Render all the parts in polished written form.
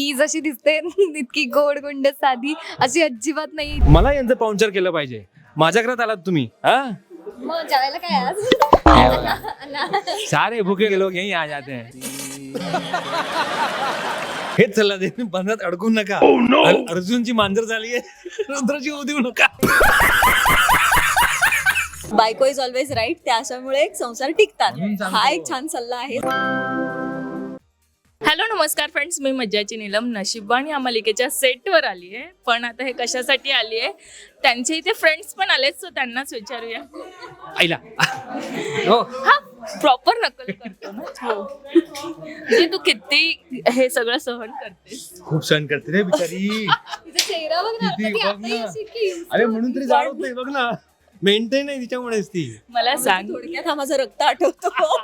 ही जशी दिसते इतकी गोड गुंड साधी अशी अजिबात नाही. मला यांचं पाहुणचार केलं पाहिजे. माझ्या घरात आलात तुम्ही हा. मग जेवायला काय आज? सारे भूखे लोग यही आ जाते हैं. हेच सल्ला दे, बंधात अडकून नका. अर्जुनची मांजर झाली आहे, रुद्राची होऊ देऊ नका. बायको इज ऑलवेज राईट, त्याच्यामुळे एक संसार टिकतात. हा एक छान सल्ला आहे. हॅलो नमस्कार फ्रेंड्स, मी मज्जाची नीलम नशीबवाणी या मालिकेच्या सेटवर आली आहे. पण आता हे कशासाठी आली आहे, त्यांचे इथे फ्रेंड्स पण आलेत, सो त्यांनाच विचारूया. आईला हो हा प्रॉपर नकल करतो ना. हो म्हणजे तू किती हे सगळं सहन करतेस. खूप सहन करते रे बिचारी. तिचा चेहरा बघ ना, किती ती बघ आताही ना. अशी की अरे म्हणून तरी जाणवत नाही बघ ना. मेंटेन नाही तिच्यामुळेच ती. मला सांग, थोडक्यात हा माझं रक्त आठवतो.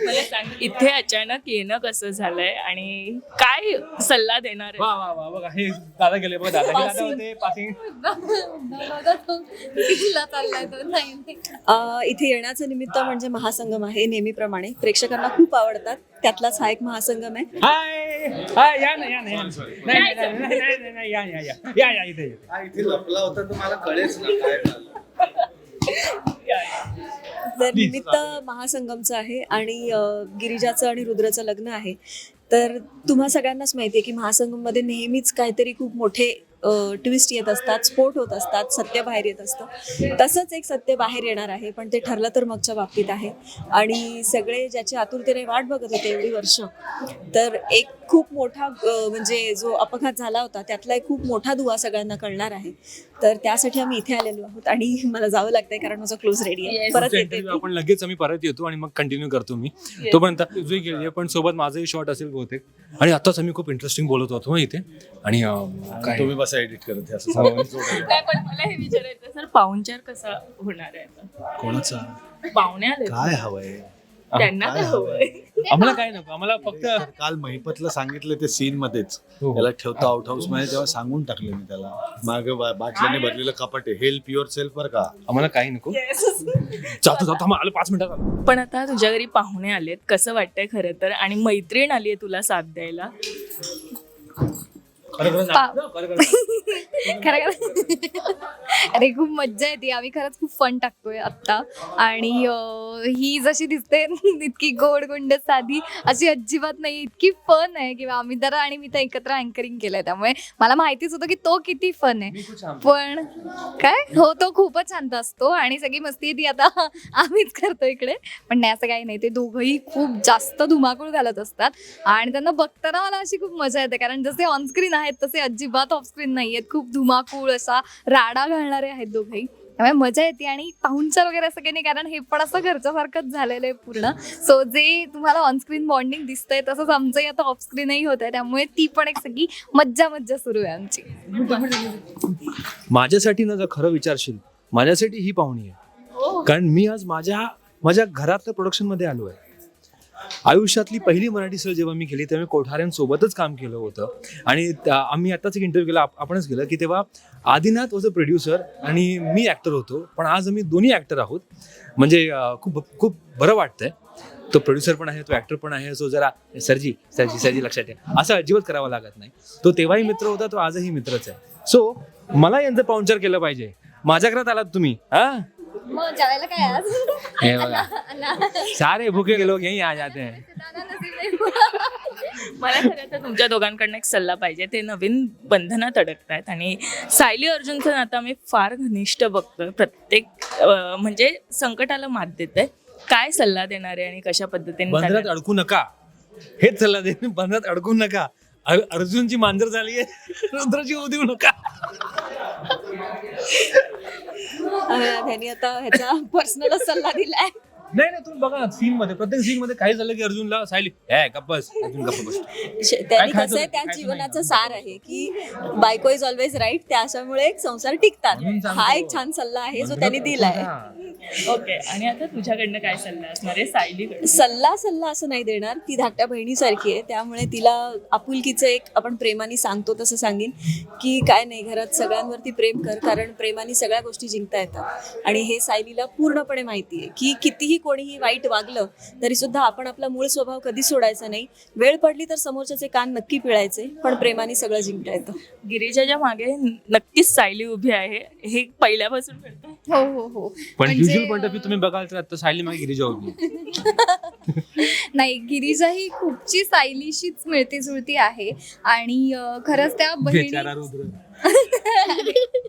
मला सांग, इथे अचानक येणं कसं झालंय आणि काय सल्ला देणार आहे? वा वा वा बघा, हे दादा गेले बघा. दादा दादा होते पासिंग. बघा तो कितीला चाललाय तो. नाही इथे येण्याचं निमित्त म्हणजे महासंगम आहे. नेहमीप्रमाणे प्रेक्षकांना खूप आवडतात, त्यातलाच हा एक महासंगम आहे. हाय हाय, या ना या ना या ना. नाही नाही नाही नाही नाही नाही, या या या या या इथे या. इथे लपला होता तुम्हाला कळेच ना काय झालं. तर निमित्त महासंगमचं आहे आणि गिरिजाचं आणि रुद्रचं लग्न आहे. तर तुम्हा सगळ्यांनाच माहिती आहे की महासंगममध्ये नेहमीच काहीतरी खूप मोठे ट्विस्ट येत असतात, स्फोट होत असतात, सत्य बाहेर येत असतं. तसंच एक सत्य बाहेर येणार आहे, पण ते ठरलं तर मगच्या बाबतीत आहे. आणि सगळे ज्याची आतुरतेने वाट बघत होते एवढी वर्ष, तर एक खूप मोठा म्हणजे जो अपघात झाला होता त्यातला एक खूप मोठा दुवा सगळ्यांना कळणार आहे. तर त्यासाठी आम्ही इथे आलेलो आहोत आणि मला जावं लागतंय कारण माझा क्लोज रेडी आहे. Yes. परत येते. इंटरव्ह्यू आपण लगेच आम्ही परत येतो आणि मग कंटिन्यू करतो मी. तोपर्यंत तुझी गेली पण सोबत माझंही शॉट असेल बहुतेक. आणि आताच आम्ही खूप इंटरेस्टिंग बोलत होतो इथे. आणि काय तुम्ही बसा एडिट करत हे असं सांगायचं. नाही, पण मला हे विचारायचं सर, पाहुणचार कसा होणार आहे आता? कोणाचा पाहुणे आले, काय हवंय? त्यांना काय हवंय? आम्हाला काय नको, आम्हाला फक्त काल महिपतला सांगितलं ते सीन मध्येच हो. त्याला ठेवतो आउट हाऊस मध्ये, तेव्हा सांगून टाकले मी त्याला. मागे बाटल्याने भरलेलं कपाट आहे, हेल्प युअर सेल्फ बरं का. आम्हाला काही नको. जातो जातो, आम्हाला 5 मिनिटात आलो. पण आता तुझ्या घरी पाहुणे आलेत, कसं वाटतंय खरं तर? आणि मैत्रीण आली आहे तुला साथ द्यायला. खरं खरं सांग. खरं खरं सांग. खरं अरे खूप मज्जा येते. आम्ही खरंच खूप फन टाकतोय आत्ता. आणि ही जशी दिसते इतकी गोड गुंड साधी अशी अजिबात नाही, इतकी फन आहे. किंवा आम्ही तर आणि मी तर एकत्र अँकरिंग केलंय, त्यामुळे मला माहितीच होतं की तो किती फन आहे. पण काय हो, तो खूपच शांत असतो आणि सगळी मस्ती ती आता आम्हीच करतो इकडे. पण नाही, असं काही नाही. ते दोघंही खूप जास्त धुमाकूळ घालत असतात आणि त्यांना बघताना मला अशी खूप मजा येते, कारण जसे ऑनस्क्रीन आहेत तसे अजिबात ऑफस्क्रीन नाही आहेत. खूप धुमाकूळ असा राडा घालणारे आहेत दोघंही, त्यामुळे मजा येते. आणि पाहुणचार वगैरे असं काही नाही, कारण हे पण असं घरच्यासारखंच झालेलं आहे पूर्ण. सो जे तुम्हाला ऑनस्क्रीन बॉन्डिंग दिसतंय तसंच आमचंही आता ऑफस्क्रीनही होत आहे, त्यामुळे ती पण एक सगळी मज्जा मज्जा सुरू आहे आमची. माझ्यासाठी ना जर खरं विचारशील, माझ्यासाठी ही पाहुणी आहे. कारण मी आज माझ्या घरातल्या प्रोडक्शन मध्ये आलो आहे. आयुष्यातली पहिली मराठी सहल जेव्हा मी केली तेव्हा मी कोठाऱ्यांसोबतच काम केलं होतं. आणि आम्ही आत्ताच एक इंटरव्ह्यू केला, आपणच केलं की तेव्हा आदिनाथ वॉज अ प्रोड्युसर आणि मी ॲक्टर होतो. पण आज आम्ही दोन्ही ॲक्टर आहोत. म्हणजे खूप खूप बरं वाटतंय. तो प्रोड्युसर पण आहे, तो ॲक्टर पण आहे. सो जरा सरजी लक्षात ठेवा, असं अजिबात करावं लागत नाही. तो तेव्हाही मित्र होता, तो आजही मित्रच आहे. सो मला यांचं पाहुणचार केलं पाहिजे. माझ्या घरात आलात तुम्ही हा. मग जेवायला काय आज? हे बघा, सारे भूखे लोग यही आ जाते हैं. मला खरं तर तुमच्या दोघांकडनं एक सल्ला पाहिजे. ते नवीन बंधनात अडकत आहेत आणि सायली अर्जुनचं नातं आम्ही फार घनिष्ठ बघतोय. प्रत्येक म्हणजे संकटाला मात देत आहे. काय सल्ला देणार आहे आणि कशा पद्धतीने बंधनात त्यांना- अडकू नका, हेच सल्ला दे. बंधनात अडकू नका. अर्जुनची मांजर झाली आहे, रुद्राची होऊ देऊ नका. त्यांनी आता ह्याचा पर्सनल सल्ला दिलाय. नाही नाही, तुम्ही बघा सीन मध्ये, प्रत्येक सीन मध्ये काही झालं की अर्जुनला सायली गप्पस, अर्जुन गप्प बस. त्यांनी खायचं कसं आहे, होतं? त्या खायचं जीवनाचं नाही. सार आहे की बायको इज ऑलवेज राईट, त्याच्यामुळे एक संसार टिकतात. म्हणून सांगतो. हा एक छान सल्ला आहे जो त्यांनी दिलाय. ओके, आणि आता तुझ्याकडनं काय सल्ला असणार आहे सायलीकडे? सल्ला असं नाही देणार. ती धाकट्या बहिणीसारखी आहे, त्यामुळे तिला आपुलकीचं एक आपण प्रेमाने सांगतो तसं सांगेन की काय नाही, घरात सगळ्यांवरती प्रेम कर, कारण प्रेमाने सगळ्या गोष्टी जिंकता येतात. आणि हे सायलीला पूर्णपणे माहिती आहे की कितीही कितीही कोणीही वाईट वागलं तरी सुद्धा आपण आपला मूळ स्वभाव कधी सोडायचा नाही. वेळ पडली तर समोरच्याचे कान नक्की पिळायचे, पण प्रेमाने सगळं जिंकता येतं. गिरीजाच्या मागे नक्कीच सायली उभी आहे, हे पहिल्यापासून कळतं. हो हो हो पण म्हणजे, युजल पॉईंट ऑफ व्ह्यू तुम्ही बघाल तर आता सायली मागे गिरिजा होती. नाही, गिरिजा ही खूपची सायलीशीच मिळती जुळती आहे आणि खरंच त्या बेचारा बहिणी रुद्र.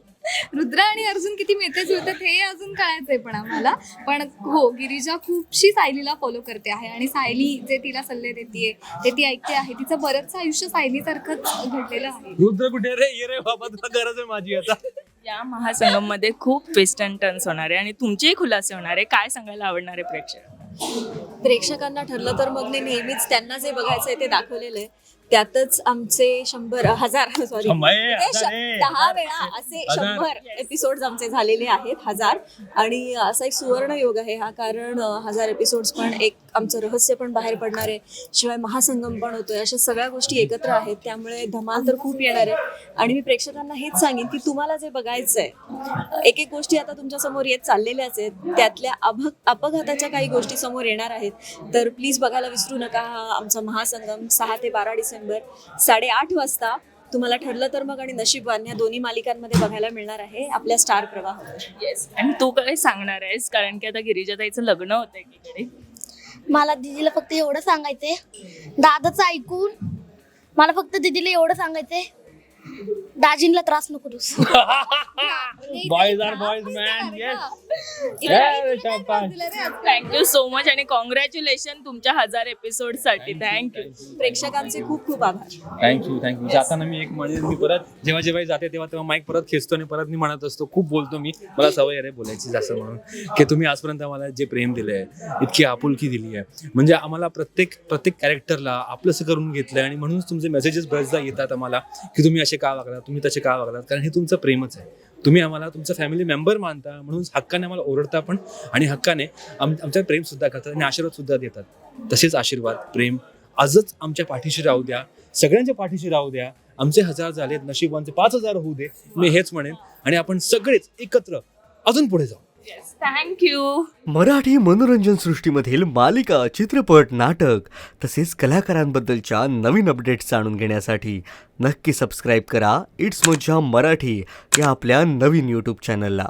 रुद्र आणि अर्जुन किती मिळते जुळतात हे अजून कळायचंय पण आम्हाला. पण हो, गिरिजा खूपशी सायलीला फॉलो करते आहे आणि सायली जे तिला सल्ले देते ते ती ऐकते आहे. तिचं बरंचसं आयुष्य सायलीसारखंच घडलेलं आहे. रुद्र कुठे रे, ये रे बाबा, तुला गरज आहे माझी आता. या महासंगम मध्ये खूप ट्विस्ट अँड टर्न्स होणार आहे आणि तुमचेही खुलासे होणार आहे. काय सांगायला आवडणार आहे प्रेक्षक? प्रेक्षकांना ठरलं तर मग नेहमीच त्यांना जे बघायचंय ते दाखवलेलं आहे. त्यातच आमचे 100,000 सॉरी 10 वेळा असे 100 एपिसोड्स आमचे झालेले आहेत. 1000 आणि असा एक सुवर्ण योग आहे हा, कारण 1000 एपिसोड्स पण एक आमचं रहस्य पण बाहेर पडणार आहे, शिवाय महासंगम पण होतोय. अशा सगळ्या गोष्टी एकत्र आहेत, त्यामुळे धमाल तर खूप येणार आहे. आणि मी प्रेक्षकांना हेच सांगेन की तुम्हाला जे बघायचंय, एक एक गोष्टी आता तुमच्या समोर येत चाललेल्याच आहेत, त्यातल्या अपघाताच्या काही गोष्टी समोर येणार आहेत. तर प्लीज बघायला विसरू नका हा आमचा महासंगम 6 ते 12 डिसेंबर 8:30 वाजता. तुम्हाला ठरलं तर मग आणि नशीबवान या दोन्ही मालिकांमध्ये बघायला मिळणार आहे आपल्या स्टार प्रवाह. येस. आणि तू काय सांगणार आहेस, कारण की आता गिरिजाताईचं लग्न होतं एकीकडे. मला दीदीला फक्त एवढं सांगायचंय, दादाचं ऐकून मला फक्त दीदीला एवढं सांगायचंय, दाजींला त्रास नको देऊस. Boys are boys man. Thank you so much आणि कॉंग्रॅच्युलेशन तुमच्या 1000 एपिसोड साठी. थँक्यू. प्रेक्षकांचे खूप खूप आभार. थँक्यू. जाताना मी एक म्हणजे मी परत जेव्हा जाते तेव्हा माईक परत खेचतो आणि परत मी म्हणत असतो, खूप बोलतो मी, मला सवय आहे रे बोलायची जास्त, म्हणून की तुम्ही आजपर्यंत आम्हाला जे प्रेम दिलं आहे, इतकी आपुलकी दिली आहे, म्हणजे आम्हाला प्रत्येक कॅरेक्टरला आपलंसं करून घेतलंय. आणि म्हणूनच तुमचे मेसेजेस बरेचदा येतात आम्हाला की तुम्ही असे का वागलात, तुम्ही तसे का वागलात, कारण हे तुमचं प्रेमच आहे. तुम्ही आम्हाला तुमचा फॅमिली मेंबर मानता, म्हणून हक्काने आम्हाला ओरडता पण, आणि हक्काने आमचं प्रेम सुद्धा करतात आणि आशीर्वाद सुद्धा देतात. तसेच आशीर्वाद, प्रेम आजच आमच्या पाठीशी राहू द्या, सगळ्यांच्या पाठीशी राहू द्या. आमचे 1000 झालेत, नशिबांचे 5000 होऊ दे, मी हेच म्हणेन. आणि आपण सगळेच एकत्र अजून पुढे जाऊ. थँक्यू. मराठी मनोरंजन सृष्टीमधील मालिका, चित्रपट, नाटक तसेच कलाकारांबद्दलच्या नवीन अपडेट्स जाणून घेण्यासाठी नक्की सबस्क्राईब करा इट्स मज्जा मराठी या आपल्या नवीन यूट्यूब चॅनलला.